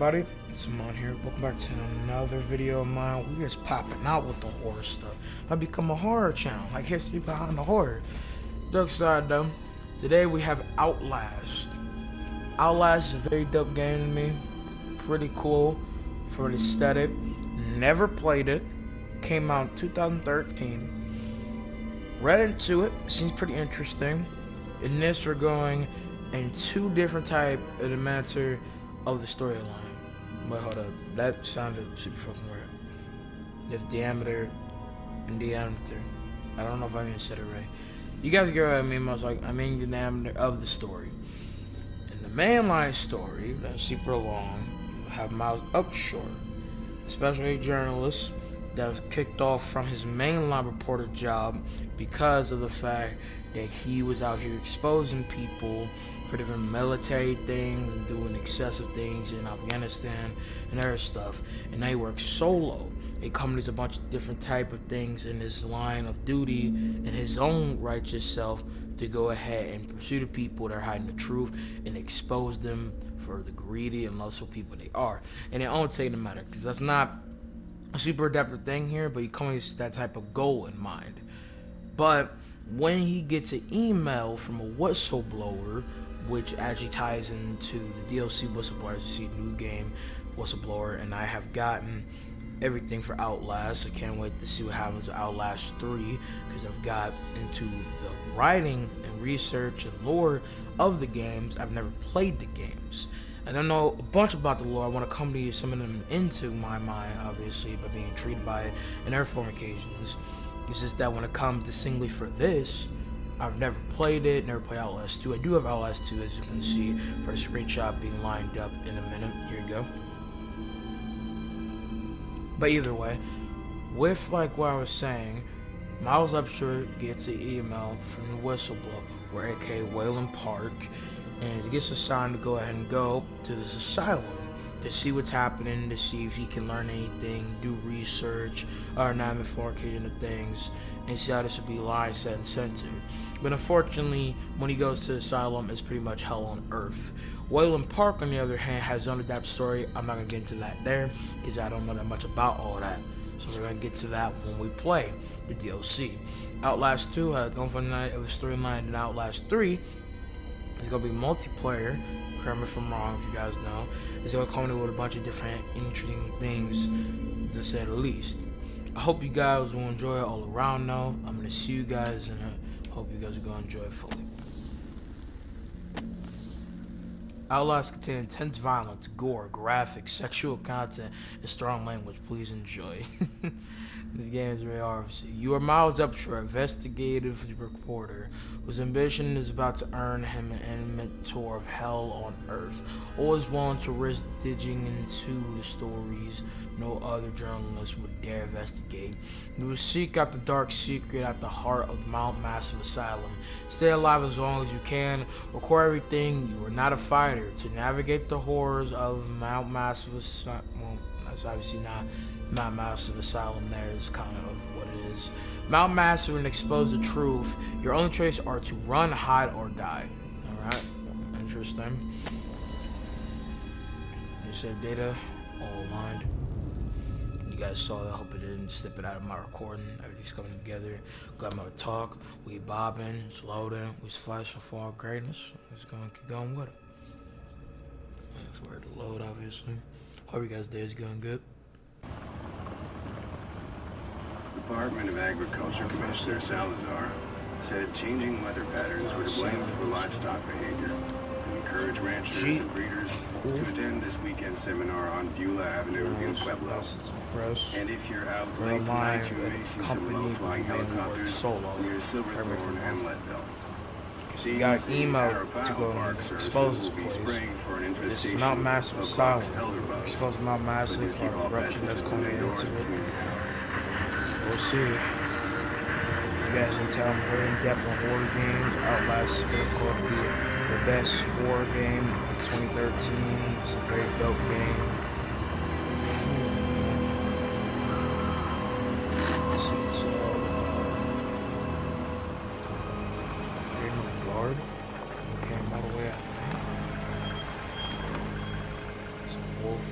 everybody, it's Simon here. Welcome back to another video of mine. We just popping out with the horror stuff. I become a horror channel, like history behind the horror. Dark side though. Today we have Outlast. Outlast is a very dope game to me. Pretty cool for the aesthetic. Never played it. Came out in 2013. Read into it. Seems pretty interesting. In this we're going in two different type of the matter of the storyline. But hold up, that sounded super fucking weird. There's diameter and diameter. I don't know if I even said it right. You guys get what I mean. I mean the diameter of the story. In the mainline story, that's super long, you have Miles Upshur, especially a journalist that was kicked off from his mainline reporter job because of the fact that he was out here exposing people for different military things and doing excessive things in Afghanistan and other stuff. And they work solo. They accompanies a bunch of different type of things in his line of duty and his own righteous self to go ahead and pursue the people that are hiding the truth and expose them for the greedy and lustful people they are. And it only take the matter because that's not a super adaptive thing here, but he comes with that type of goal in mind. But when he gets an email from a whistleblower, which actually ties into the DLC whistleblower, as you see, new game whistleblower, and I have gotten everything for Outlast. I can't wait to see what happens with Outlast 3 because I've got into the writing and research and lore of the games. I've never played the games. I don't know a bunch about the lore. I want to accompany some of them into my mind, obviously, by being intrigued by it in other form occasions. It's just that when it comes to singly for this, I've never played it, never played Outlast 2. I do have Outlast 2, as you can see, for the screenshot being lined up in a minute. Here you go. But either way, with like what I was saying, Miles Upshur gets an email from the whistleblower, aka Wayland Park, and he gets assigned to go ahead and go to this asylum to see what's happening, to see if he can learn anything, do research, or not before occasion of things, and see how this would be line set and centered. But unfortunately, when he goes to the asylum, it's pretty much hell on earth. Wayland Park, on the other hand, has his own adapted story. I'm not going to get into that there, because I don't know that much about all that. So we're going to get to that when we play the DLC. Outlast 2 has its own fun night of a storyline, and Outlast 3 is going to be multiplayer. Correct me if I'm wrong, if you guys know. It's going to come with a bunch of different intriguing things, to say the least. I hope you guys will enjoy it all around though. I'm going to see you guys, and I hope you guys are going to enjoy it fully. Outlast contains intense violence, gore, graphics, sexual content, and strong language. Please enjoy. This game is very obvious. You are Miles Upshur, investigative reporter, whose ambition is about to earn him an intimate tour of hell on earth. Always willing to risk digging into the stories no other journalist would dare investigate. You will seek out the dark secret at the heart of the Mount Massive Asylum. Stay alive as long as you can. Record everything. You are not a fighter. To navigate the horrors of Mount Massive Asylum. Well, that's obviously not Mount Massive Asylum. There is kind of what it is. Mount Massive and expose the truth. Your only choice are to run, hide, or die. Alright, interesting. You save data, all aligned. You guys saw that. I hope it didn't snip it out of my recording. Everything's coming together. Got my talk. We bobbing, it's loading. We flashing for our greatness. We're just gonna keep going with it. It's where to load, obviously. Hope you guys' day is going good. Department of Agriculture Commissioner Salazar said changing weather patterns were to blame for livestock behavior and encourage ranchers and breeders to attend this weekend seminar on Beulah Avenue in Pueblo. And if you're out late tonight, you may see some low-flying helicopters near Silver Thorn and Leadville. So you got emo to go and expose this place. This is Mount Massive Asylum. Expose Mount Massive for the corruption that's coming into it. We'll see. You guys can tell I'm very in depth on horror games. Outlast is going to be the best horror game of 2013. It's a very dope game. Let's see, it's there's no guard. Okay, I'm all the way out. It's a wolf.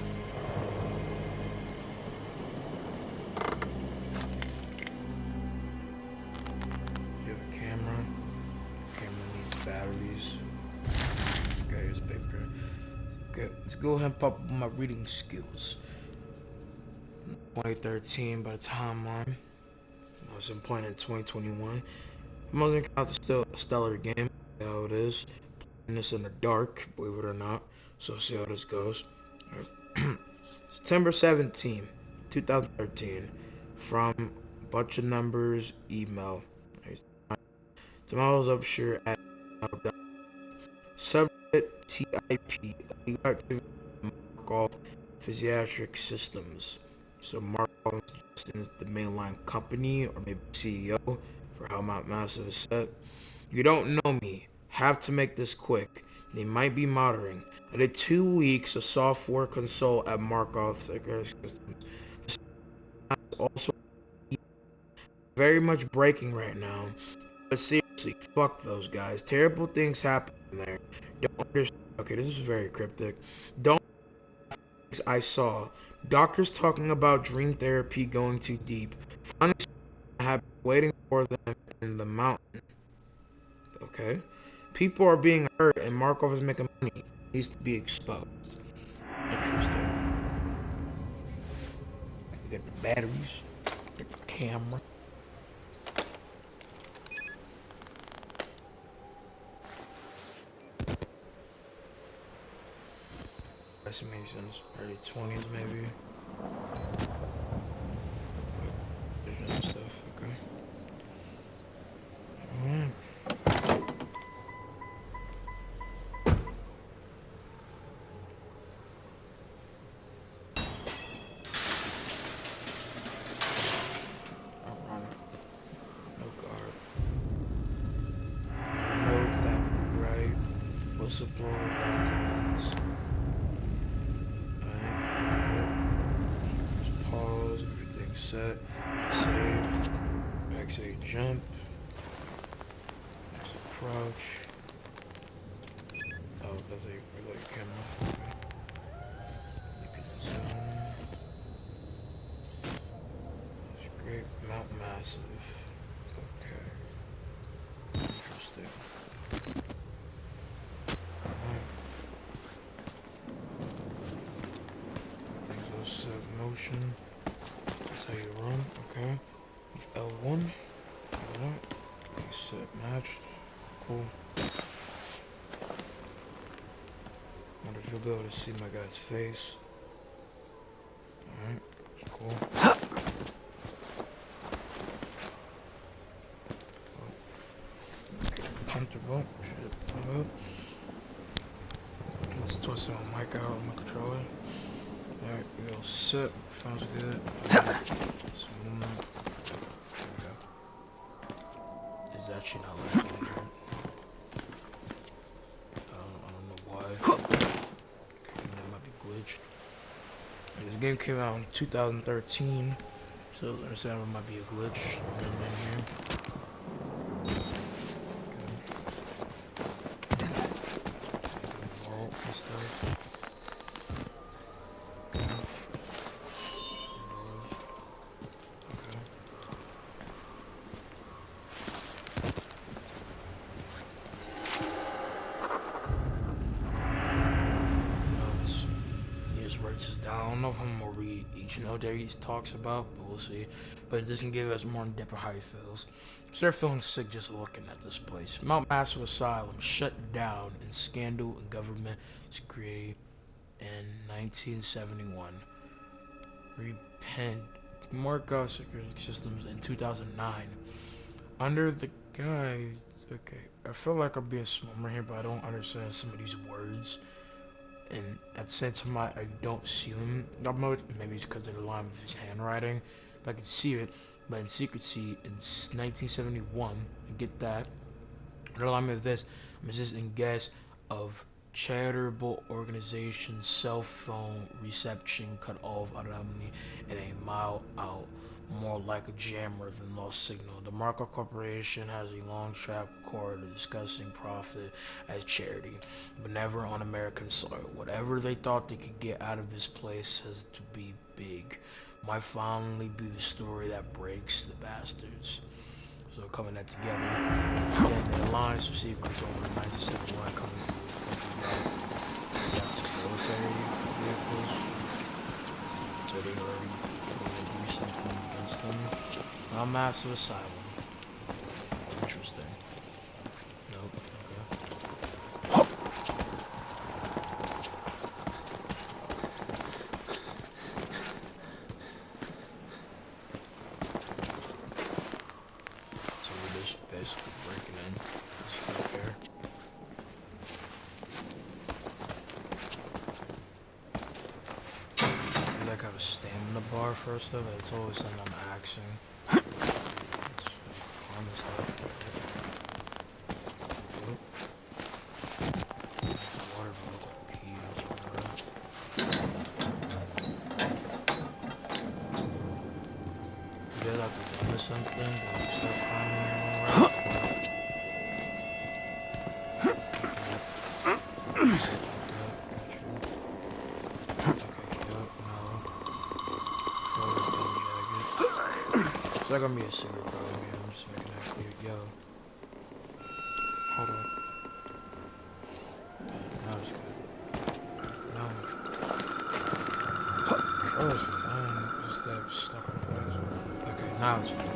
Okay, let's go ahead and pop up my reading skills. 2013 by the timeline. I was playing in 2021. I'm not gonna count the still a stellar game. See how it is. Playing this in the dark, believe it or not. So see how this goes. Right. September 17, 2013. From a bunch of numbers, email. Tomorrow's upshare at subject TIP. Legal activity Markov Physiatric Systems. So Markov is the mainline company or maybe CEO for how Mount Massive is set. You don't know me. Have to make this quick. They might be monitoring. I did 2 weeks of software consult at Markov Security Systems. Also very much breaking right now. But seriously, fuck those guys. Terrible things happen there. Don't understand. Okay, this is very cryptic. Don't I saw doctors talking about dream therapy going too deep. Finally, I have been waiting for them in the mountain. Okay, people are being hurt, and Markov is making money. It needs to be exposed. Interesting. We got the batteries. Get the camera. That's amazing. Early 20s, maybe. Vision stuff. Okay. Alright. I'll run it. No guard. Notes that we write. Whistleblower documents. Just pause, everything's set, save, backside jump, next approach. Oh, that's a regular camera. Okay. You can zoom. That's great. Mount Massive. Okay. Interesting. Alright. Things all set in motion. That's how you run, okay. With L1. Alright. Okay, set matched. Cool. I wonder if you'll be able to see my guy's face. Alright, cool. Okay, comfortable. Should pull up. Let's twist my mic out on my controller. Alright, we all set. Sounds good. Some movement. There we go. It's actually not like it here. I don't know why. Okay, that might be glitched. This game came out in 2013, so I understand it might be a glitch in here. Okay. Vault and stuff. I don't know if I'm gonna read each note that he talks about, but we'll see. But this can give us more in depth of how he feels. Start feeling sick just looking at this place. Mount Massive Asylum shut down in scandal and government security in 1971. Repent Markov Security Systems in 2009. Under the guys, okay. I feel like I'm being smart here, but I don't understand some of these words. And at the same time, I don't see them that much. Maybe it's because of the line of his handwriting, but I can see it. But in secrecy, in 1971, I get that. The line of this, I'm just in guess of charitable organization cell phone reception cut off abruptly and a mile out, more like a jammer than lost signal. The Markov Corporation has a long track record of discussing profit as charity, but never on American soil. Whatever they thought they could get out of this place has to be big. Might finally be the story that breaks the bastards. So coming that together, then the Alliance for Secrets over 1971 coming with that's military vehicles. So they already do something against them. Not massive asylum. Interesting. Nope, okay. So we're just basically breaking in. Just right here. I like have a stamina bar first of it. It's always something I'm axing. Let's climb this up. Water bottle, peas, whatever. You guys have to run or something, but you start climbing your own It's not gonna be a secret problem here, I'm just making that clear. Yo. Hold on. Now it's good. Now. Sure, it's fine. Just that stuck in place. Okay, now it's fine.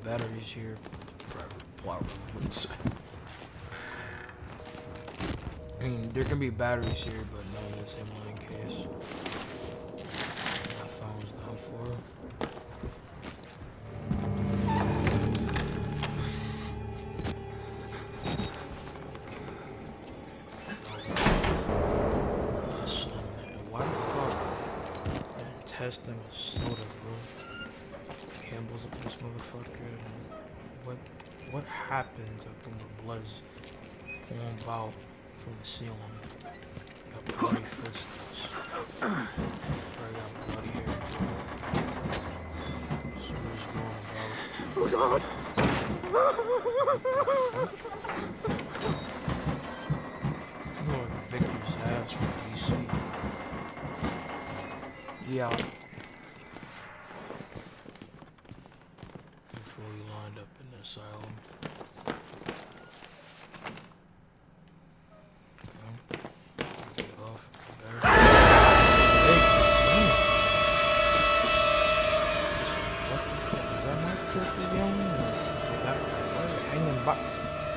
Batteries here, probably wouldn't say. I mean, there can be batteries here, but not in the same line case. My phone's done for. Why the fuck didn't test them with soda, bro? Campbell's up this motherfucker. What happens up when the blood is pouring out from the ceiling? Got bloody footsteps. Probably got bloody hair too. So what's going about? Oh God! You know like Victor's ass from DC. Yeah. Fully lined up in the asylum. Get off. Better. Hey, damn. What the fuck? Is that my character young? Or that hanging by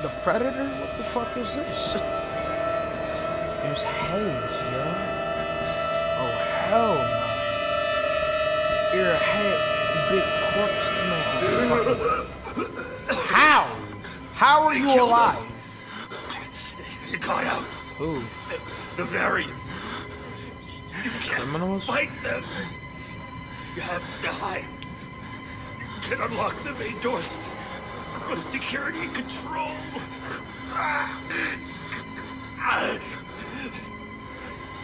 the predator? What the fuck is this? There's haze, yo. Oh hell no. You're a big corpse. How? How are you alive? You got out. Who? The variants. You can't Criminals? fight them. You have to hide. You can unlock the main doors for security control.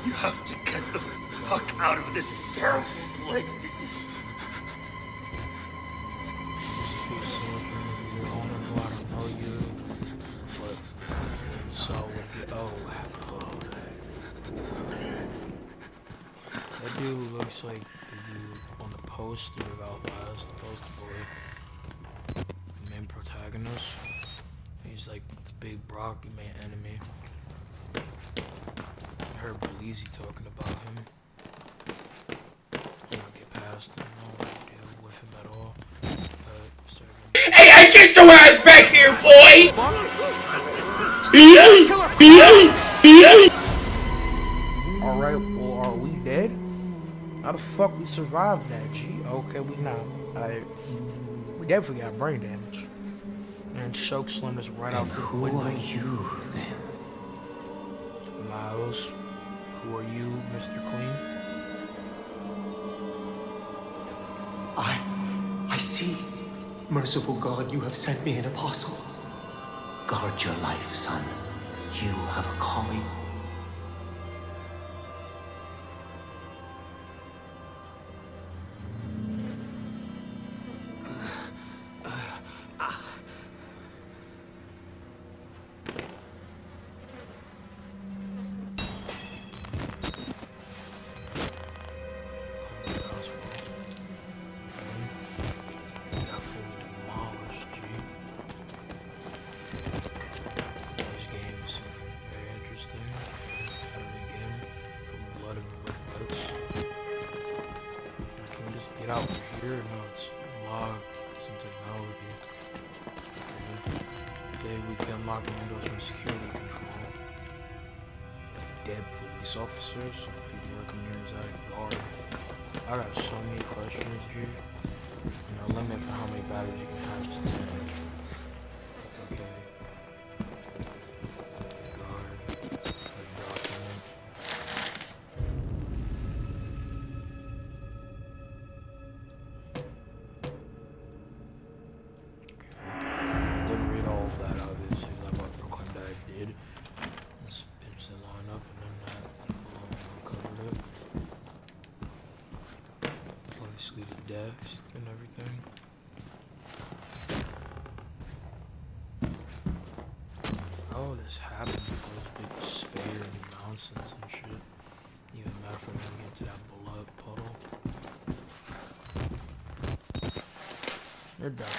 You have to get the fuck out of this terrible place. Soldier, you're honorable, I don't know you, but so would get that dude looks like the dude on the poster of Outlast, the poster boy, the main protagonist. He's like the big Brocky main enemy. I heard Belize talking about him. I don't get past him, I don't deal with him at all. Hey, I get your ass back here, boy! Alright, well, are we dead? How the fuck we survived that, G? Okay, we not. We definitely got brain damage. And choke slammed us right out for the window. Who are you, then? Miles, who are you, Mr. Clean? I see. Merciful God, you have sent me an apostle. Guard your life, son. You have a calling. Got fully demolished, G. This game is very interesting. Out of the game from blood and regrets. I can just get out from here. No, it's locked. Some technology. Okay. Today we can unlock windows from security control. Like dead police officers. People working here as a guard. I got so many questions, dude. You know, limit for how many batteries you can have is 10. Okay. Guard. A document. Okay. Didn't read all of that, obviously. Like what proclaimed that I did. Let's instant line up and then that covered it. Obviously the desk and everything. Oh, this happened with those big despair and nonsense and shit. Even matter for me to get to that blood puddle. They're dark.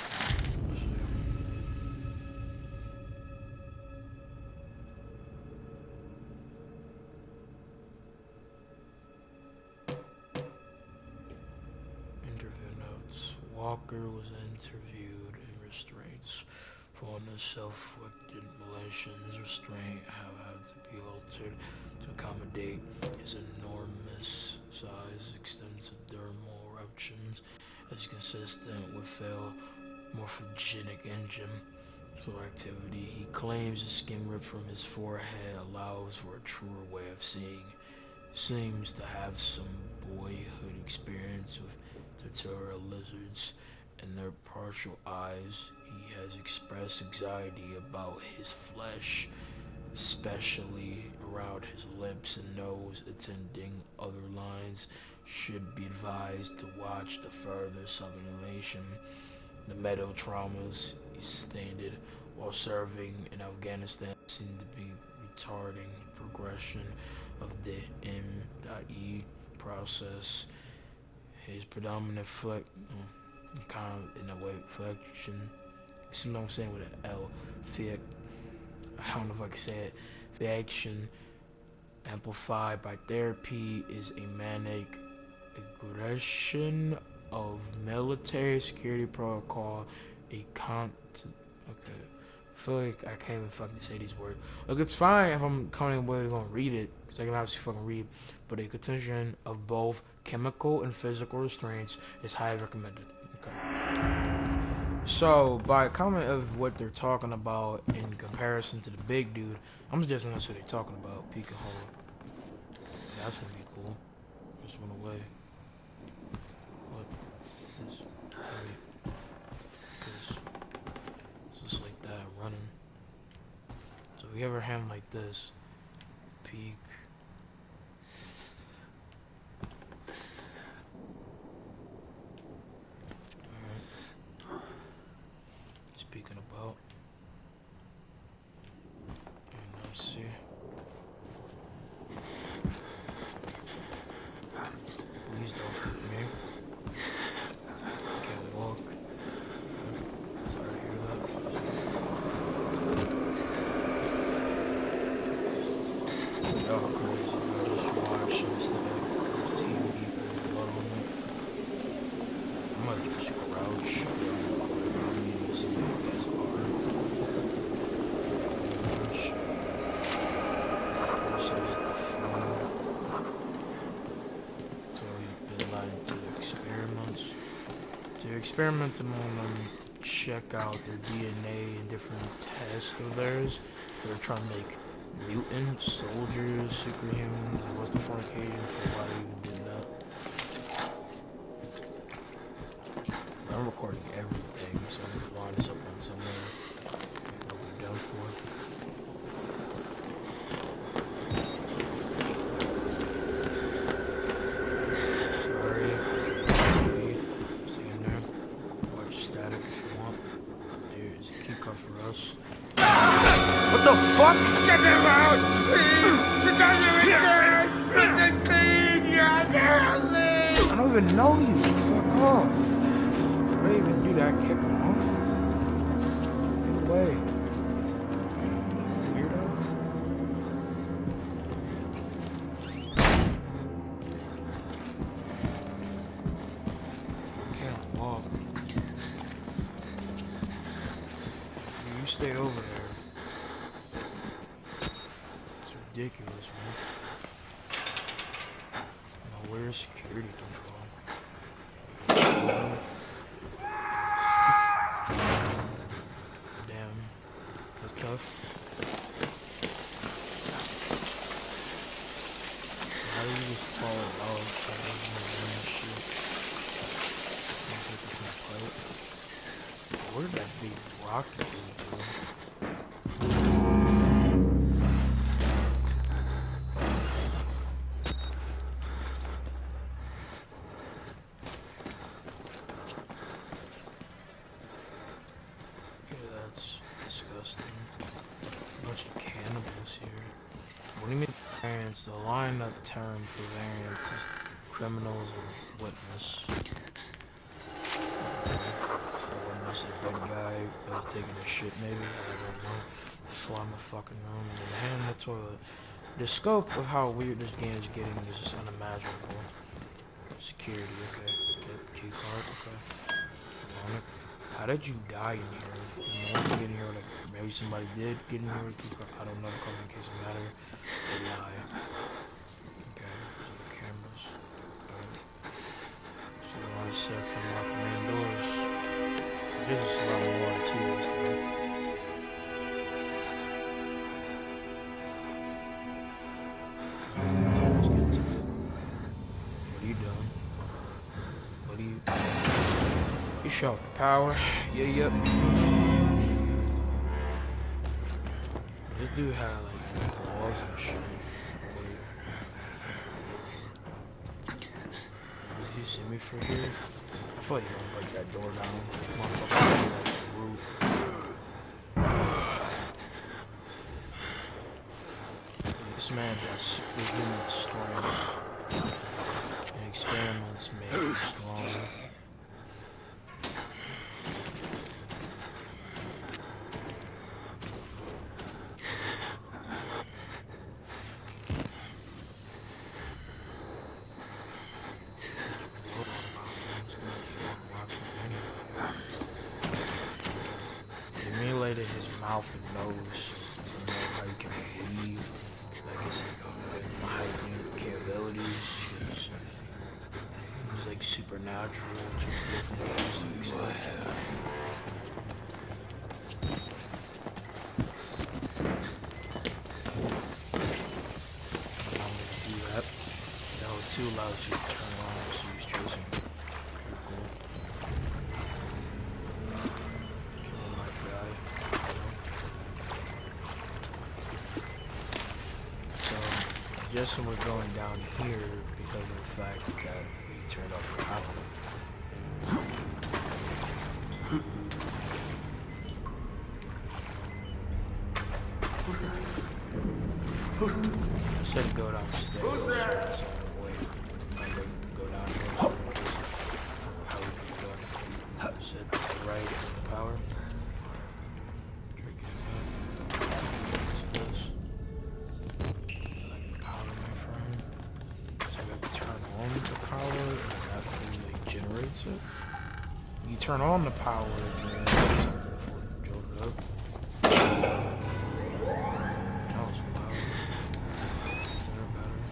Interview notes. Walker was interviewed in restraints for the self-inflicted malicious restraint have had to be altered to accommodate his enormous size, extensive dermal eruptions, as consistent with failed morphogenic engine activity. He claims the skin ripped from his forehead allows for a truer way of seeing. Seems to have some boyhood experience with tutorial lizards and their partial eyes. He has expressed anxiety about his flesh, especially around his lips and nose. Attending other lines should be advised to watch the further sublimation. The mental traumas he stated while serving in Afghanistan seem to be retarding progression of the M.E process. His predominant kind of in a way flexion. You know what I'm saying with an L. I don't know if I can say it. The action amplified by therapy is a manic aggression of military security protocol. Okay. I feel like I can't even fucking say these words. Look, it's fine if I'm coming away to go and read it, because I can obviously fucking read. But a contention of both chemical and physical restraints is highly recommended. Okay. So, by comment of what they're talking about in comparison to the big dude, I'm just gonna see what they're talking about. Peek and hold. Yeah, that's gonna be cool. Just went away. What is? Because it's just like that running. So if you have your hand like this, peek. Speaking about, and let's see. Please don't hurt me. I can't walk. Sorry to hear that. Y'all crazy. I just watched instead of TV with blood on it. I might just crouch. So you guys are so you've been allowed to experiments. So you're experimenting on them to check out their DNA and different tests of theirs. They're trying to make mutants, soldiers, superhumans, and what's the fornication for why they even did that? I'm recording everything. thing, so I'm gonna line this up on somewhere. And what we're done for. Sorry. Stay in there. Watch static if you want. There is a key card for us. What the fuck? Get him out! Please! He doesn't return! Listen, please! You're leave! I don't even know you. Fuck off. I don't even do that. Kick him off. Get away. Weirdo. I can't walk. You stay over there. It's ridiculous, man. Now, where's security control? Damn, that's tough. How do you just fall off? That doesn't even shit. I'm looking for a pipe. Where did that big rocket go, bro? Disgusting. A bunch of cannibals here. What do you mean variance? The lineup term for variance is criminals and witness. A witness, a dead guy that was taking a shit maybe, I don't know. Fly in the fucking room and then hand in the toilet. The scope of how weird this game is getting is just unimaginable. Security, okay. Yep, key card, okay. Come on. How did you die in here? No one get in here, like, maybe somebody did get in here with key card. I don't know, because in case it matter, they lie. Okay, so the cameras. So I want to set to unlock the main doors. This is a lot more to this thing. What are you doing? What are you doing? You shut off the power. Yeah, yep. This dude had like claws and shit. Does he see me from here? I feel like he's gonna break that door down. Motherfucker, like rude. This man has superhuman strength. And experiments make him strong. His mouth and nose, you know, how he can breathe, like it's heightened capabilities. He's like supernatural to different characteristics. I'm gonna do that. L2 allows you to turn on so you tracing. Guessing we're going down here because of the fact that we turned off the power. I said go downstairs, so it's on the way. I'm going to go down here in case of how we can go. I said to the right of the power. You turn on the power and then something floats up. That was loud. Is there a battery?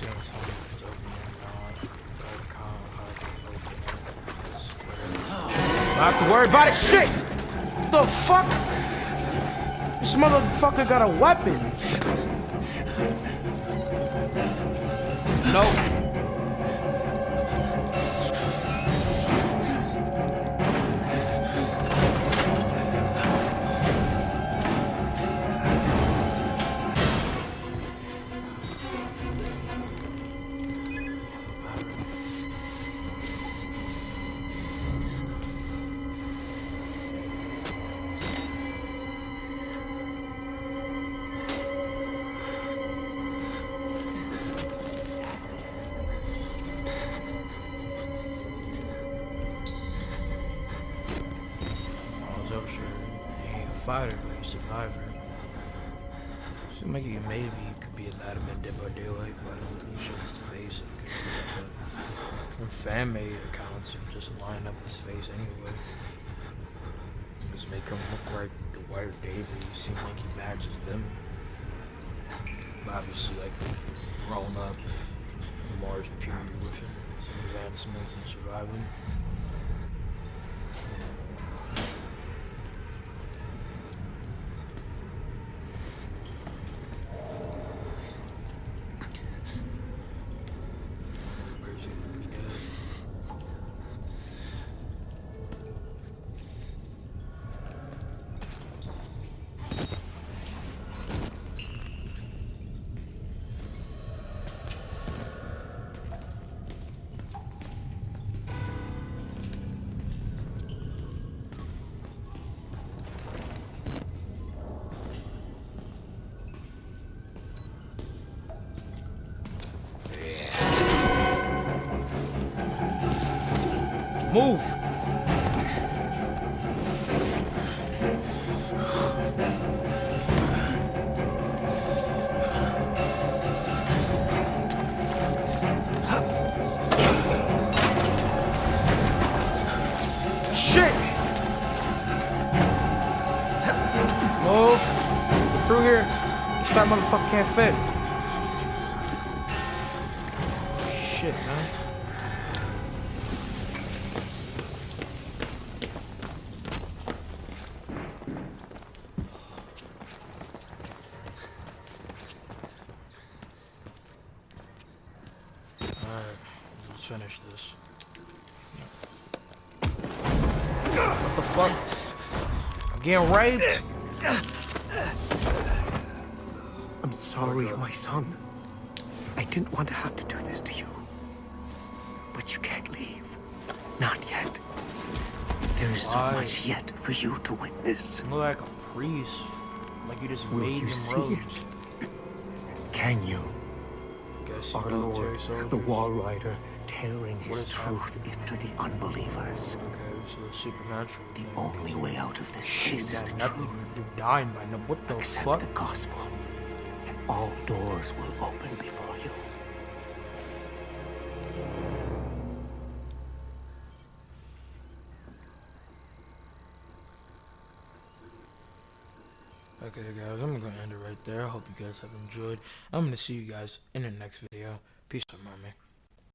I have to worry about it. Shit! The fuck? This motherfucker got a weapon. Nope. Fighter, but he's a survivor. Seems like maybe he could be a Latimer Dead by Daylight, but I don't think he shows his face. From fan-made accounts, he just line up his face anyway. Just make him look like the White David. You seem like he matches them. But obviously, like, grown up, Mars puberty with him, some advancements in surviving. Move! Shit! Move! Get through here. This fat motherfucker can't fit. Shit, man. Let's finish this. What the fuck? I'm getting raped? I'm sorry, my son. I didn't want to have to do this to you. But you can't leave. Not yet. There is so much yet for you to witness. You look like a priest. Like you just Will made you them see robes. it? Can you? I guess Our military Lord, soldiers. the Wall Rider, tearing his is truth into the unbelievers. Okay, so it's supernatural. The thing. only way out of this Shit, place is that the nothing. truth. You're dying by now. What the Accept fuck? the gospel, and all doors will open before you. Okay, guys, I'm gonna end it right there. I hope you guys have enjoyed. I'm gonna see you guys in the next video. Peace out, mermaid.